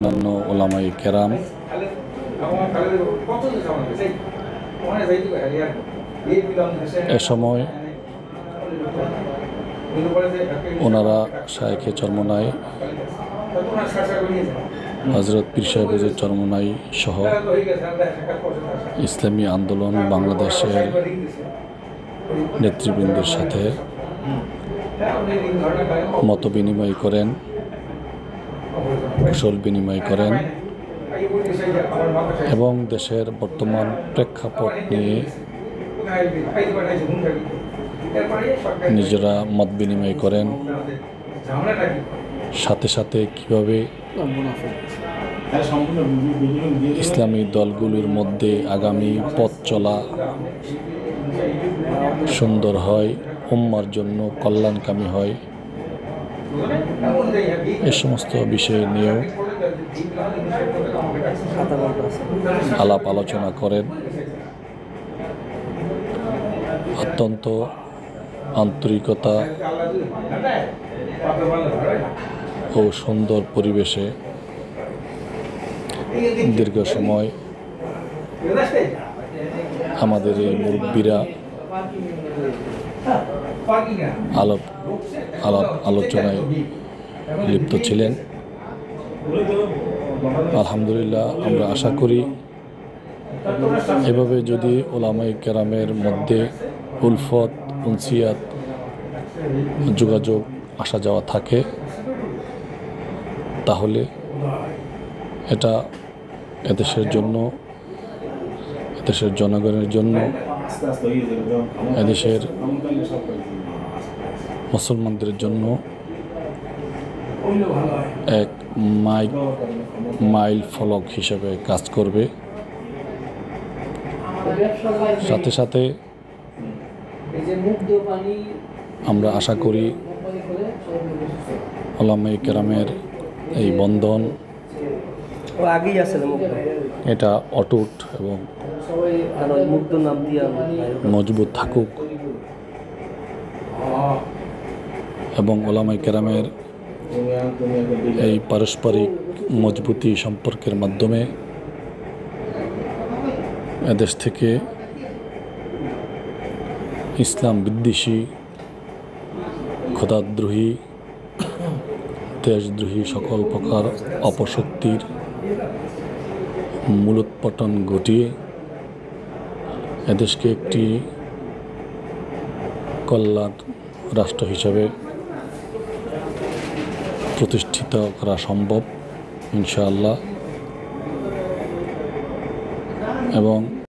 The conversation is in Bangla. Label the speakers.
Speaker 1: অন্যান্য ওলামায়ে কেরাম এ সময় ওনারা শায়েখে চরমোনাই হযরত পীর সাহেব হুজুর চরমোনাই সহ ইসলামী আন্দোলন বাংলাদেশের নেতৃবৃন্দের সাথে মত বিনিময় করেন, কুশল বিনিময় করেন এবং দেশের বর্তমান প্রেক্ষাপট নিয়ে নিজেরা মত বিনিময় করেন। সাথে সাথে কিভাবে ইসলামী দলগুলোর মধ্যে আগামী পথ চলা সুন্দর হয়, উম্মার জন্য কল্যাণকামী হয়, এ সমস্ত বিষয় নিয়েও আলাপ আলোচনা করেন। অত্যন্ত আন্তরিকতা ও সুন্দর পরিবেশে দীর্ঘ সময় আমাদের এই মুরব্বীরা আলোচনায় লিপ্ত ছিলেন। আলহামদুলিল্লাহ, আমরা আশা করি এভাবে যদি ওলামায়ে কেরামের মধ্যে উলফত, উনসিয়াত, যোগাযোগ আসা যাওয়া থাকে তাহলে এটা এদেশের জন্য, এদেশের জনগণের জন্য, এদেশের মুসলমানদের জন্য এক মাইল ফলক হিসেবে কাজ করবে। সাথে সাথে আমরা আশা করি ওলামায়ে কেরামের এই বন্ধন এটা অটুট এবং মজবুত থাকুক এবং ওলামায়ে কেরামের এই পারস্পরিক মজবুতি সম্পর্কের মাধ্যমে এদেশ থেকে ইসলাম বিদ্বেষী, খোদাদ্রোহী, দেশদ্রোহী সকল প্রকার অপশক্তির মূলোৎপাটন ঘটিয়ে এদেশকে একটি কল্যাণ রাষ্ট্র হিসাবে প্রতিষ্ঠিত করা সম্ভব ইনশাআল্লাহ। এবং